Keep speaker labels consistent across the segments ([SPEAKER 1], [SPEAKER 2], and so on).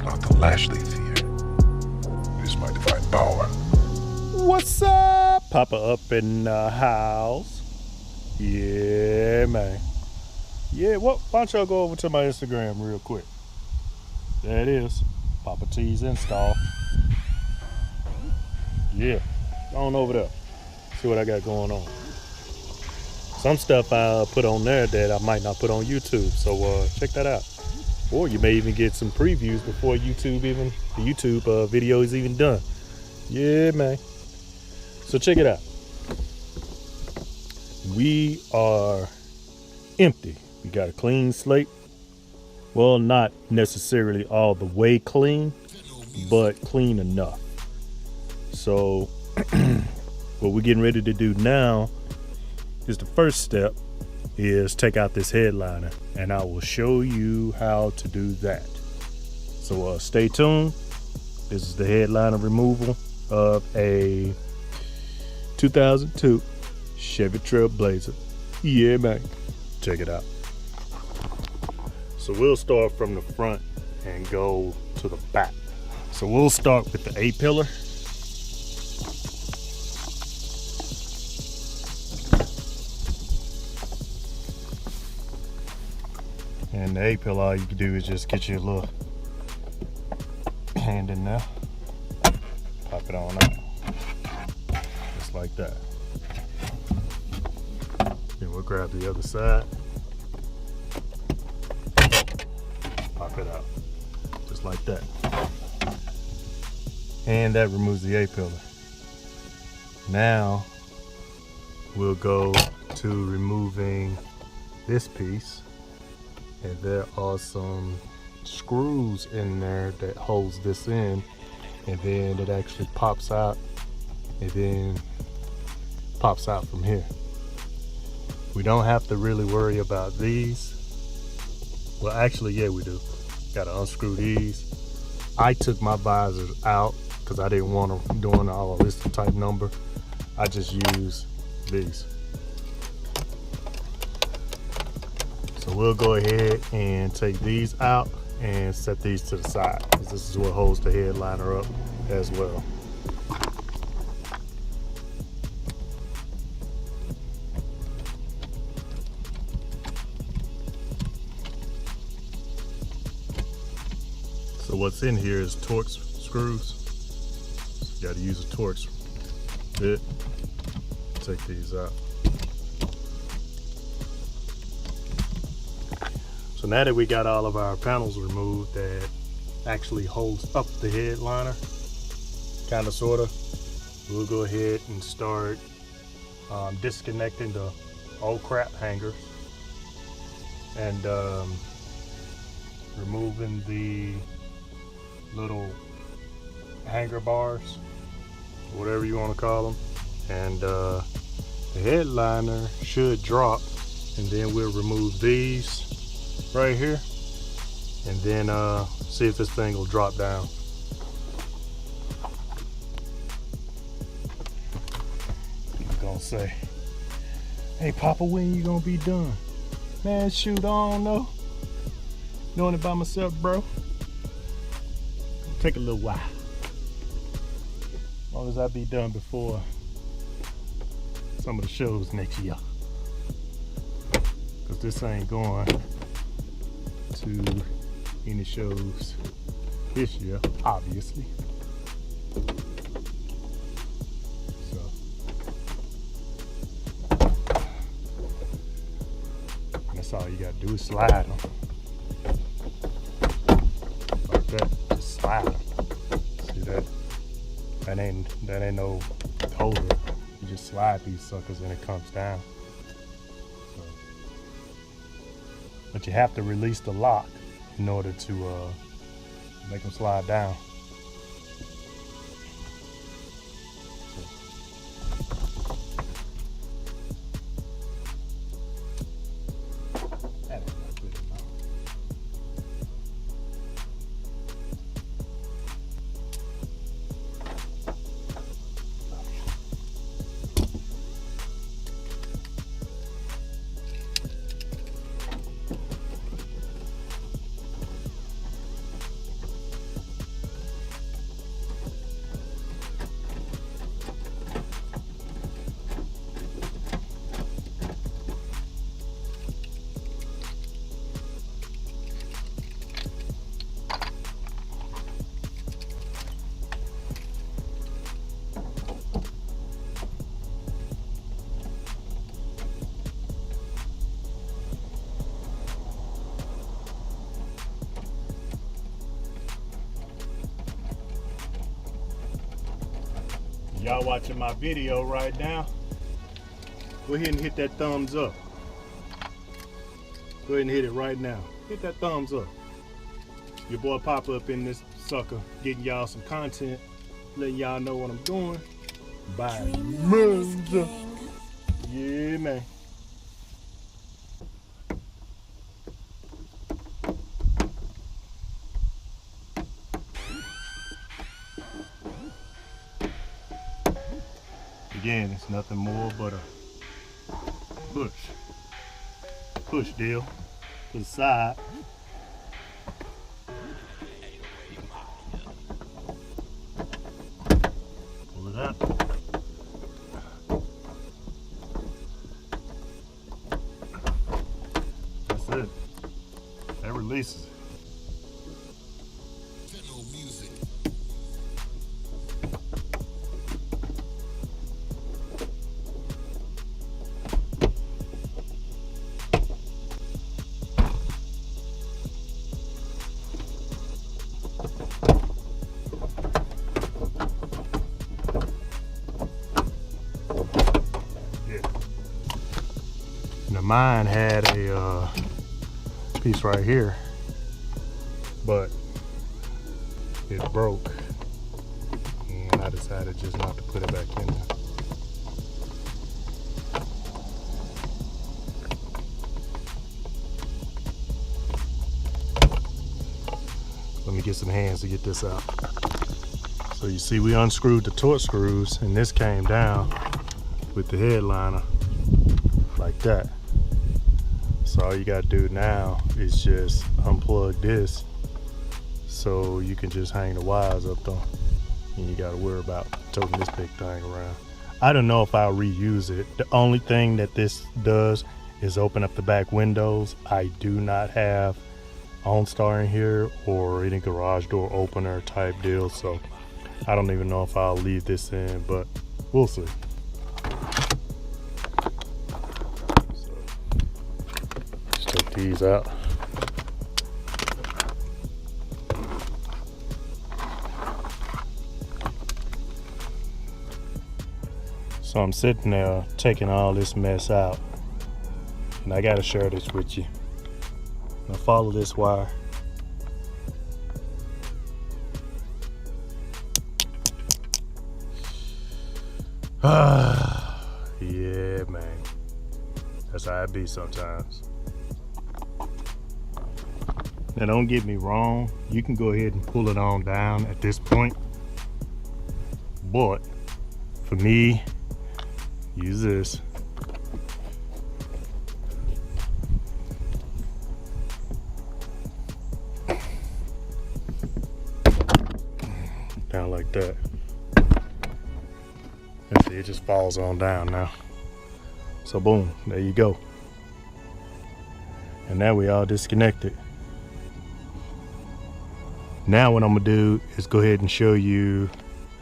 [SPEAKER 1] not the Lashley theory. It is my divine power.
[SPEAKER 2] What's up? Poppa up in the house. Yeah, man. Yeah, why don't y'all go over to my Instagram real quick? There it is. CashApp install. Yeah, go on over there. See what I got going on. Some stuff I put on there that I might not put on YouTube, so check that out. Or you may even get some previews before the YouTube video is even done. Yeah, man. So check it out. We are empty. We got a clean slate. Well, not necessarily all the way clean, but clean enough. So what we're getting ready to do now is the first step is take out this headliner, and I will show you how to do that. So stay tuned. This is the headliner removal of a 2002 Chevy Trailblazer. Yeah, man. Check it out. So we'll start from the front and go to the back. So we'll start with the A-pillar. And the A-pillar, all you can do is just get your little hand in there, pop it on out, just like that. Then we'll grab the other side, pop it out, just like that. And that removes the A-pillar. Now we'll go to removing this piece. And there are some screws in there that holds this in, and then it actually pops out and then pops out from here. We don't have to really worry about these. Well, actually, yeah, we do. Gotta unscrew these. I took my visors out because I didn't want them doing all of this type number. I just use these. So we'll go ahead and take these out and set these to the side, because this is what holds the headliner up as well. So what's in here is Torx screws. So you got to use a Torx bit. Take these out. So now that we got all of our panels removed that actually holds up the headliner, kind of, sort of, we'll go ahead and start disconnecting the old crap hangers and removing the little hanger bars, whatever you want to call them. And the headliner should drop, and then we'll remove these right here, and then see if this thing will drop down. You're gonna say, hey Papa, when you gonna be done? Man, shoot, I don't know. Doing it by myself, bro. Take a little while. As long as I be done before some of the shows next year. Cause this ain't going to any shows this year, obviously. So that's all you gotta do is slide them like that. Just slide them. See that? That ain't no holder. You just slide these suckers and it comes down. But you have to release the lock in order to make them slide down. Y'all watching my video right now, go ahead and hit that thumbs up. Go ahead and hit it right now. Hit that thumbs up. Your boy Poppa up in this sucker, getting y'all some content, letting y'all know what I'm doing. Bye. Yeah, man. Again, it's nothing more but a push deal to the side. Pull it out. That's it. That releases it. Now mine had a piece right here, but it broke, and I decided just not to put it back in there. Let me get some hands to get this out. So you see, we unscrewed the torque screws, and this came down with the headliner like that. So all you gotta do now is just unplug this so you can just hang the wires up though. And you gotta worry about toting this big thing around. I don't know if I'll reuse it. The only thing that this does is open up the back windows. I do not have OnStar in here or any garage door opener type deal, so I don't even know if I'll leave this in, but we'll see. Take these out. So I'm sitting there taking all this mess out, and I gotta share this with you. Now follow this wire. Yeah, man. That's how it be sometimes. Now don't get me wrong, you can go ahead and pull it on down at this point, but for me, use this. Down like that. And see, it just falls on down now. So boom, there you go. And now we all disconnected. Now what I'm gonna do is go ahead and show you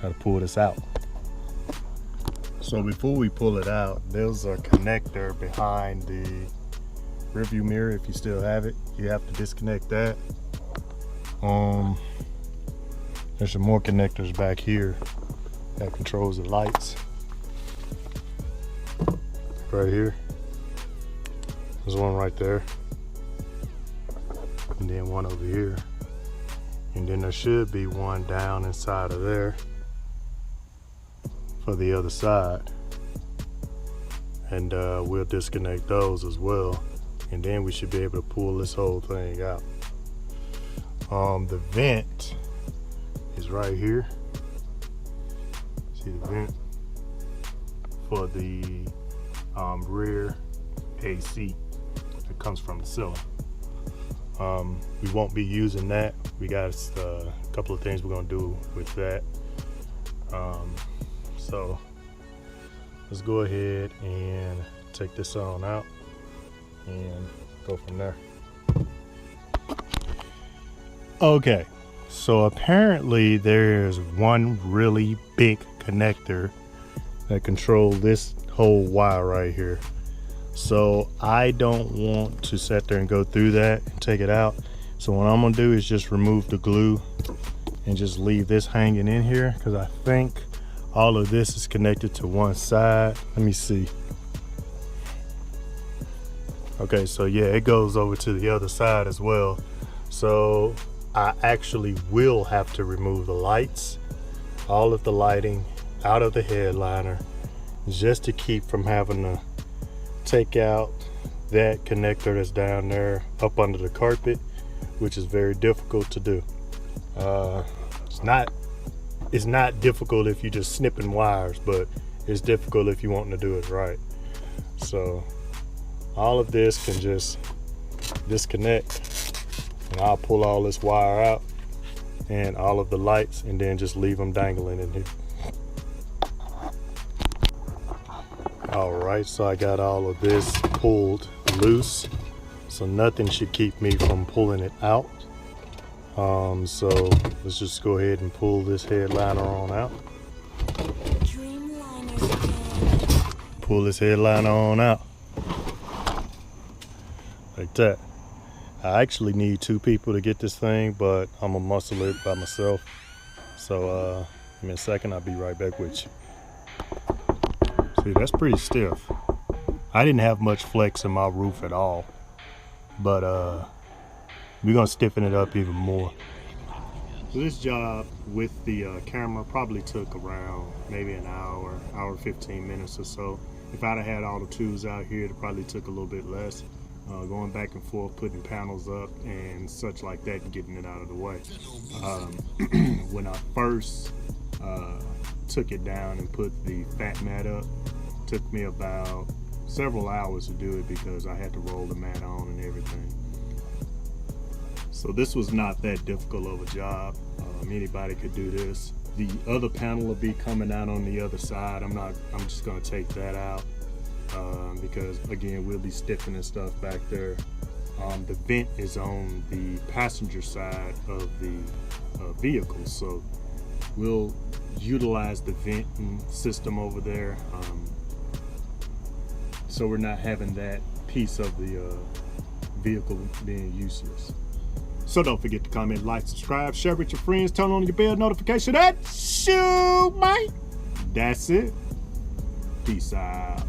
[SPEAKER 2] how to pull this out. So before we pull it out, there's a connector behind the rearview mirror. If you still have it, you have to disconnect that. There's some more connectors back here that controls the lights. Right here. There's one right there. And then one over here. And then there should be one down inside of there for the other side. And we'll disconnect those as well. And then we should be able to pull this whole thing out. The vent is right here. See the vent for the rear AC that comes from the cylinder. We won't be using that. We got a couple of things we're gonna do with that. So let's go ahead and take this on out and go from there. Okay, so apparently there's one really big connector that controls this whole wire right here. So I don't want to sit there and go through that and take it out. So what I'm gonna do is just remove the glue and just leave this hanging in here, because I think All of this is connected to one side. Let me see. Okay, so yeah, it goes over to the other side as well. So I actually will have to remove the lights, all of the lighting out of the headliner, just to keep from having to take out that connector that's down there up under the carpet, which is very difficult to do. It's not difficult if you're just snipping wires, but it's difficult if you want to do it right. So all of this can just disconnect, and I'll pull all this wire out and all of the lights, and then just leave them dangling in here. All right, so I got all of this pulled loose, so nothing should keep me from pulling it out. So let's just go ahead and pull this headliner on out. Pull this headliner on out. Like that. I actually need 2 people to get this thing, but I'm gonna muscle it by myself. So give me a second, I'll be right back with you. See, that's pretty stiff. I didn't have much flex in my roof at all, but we're gonna stiffen it up even more. So this job with the camera probably took around maybe an hour 15 minutes or so. If I'd have had all the tools out here, it probably took a little bit less. Going back and forth, putting panels up and such like that, and getting it out of the way. When I first took it down and put the fat mat up, it took me about several hours to do it because I had to roll the mat on and everything. So this was not that difficult of a job. Anybody could do this. The other panel will be coming out on the other side. I'm just gonna take that out because again, we'll be stiffening stuff back there. The vent is on the passenger side of the vehicle, so we'll utilize the venting system over there, so we're not having that piece of the vehicle being useless. So don't forget to comment, like, subscribe, share with your friends, turn on your bell notification. That's shoot, mate. That's it. Peace out.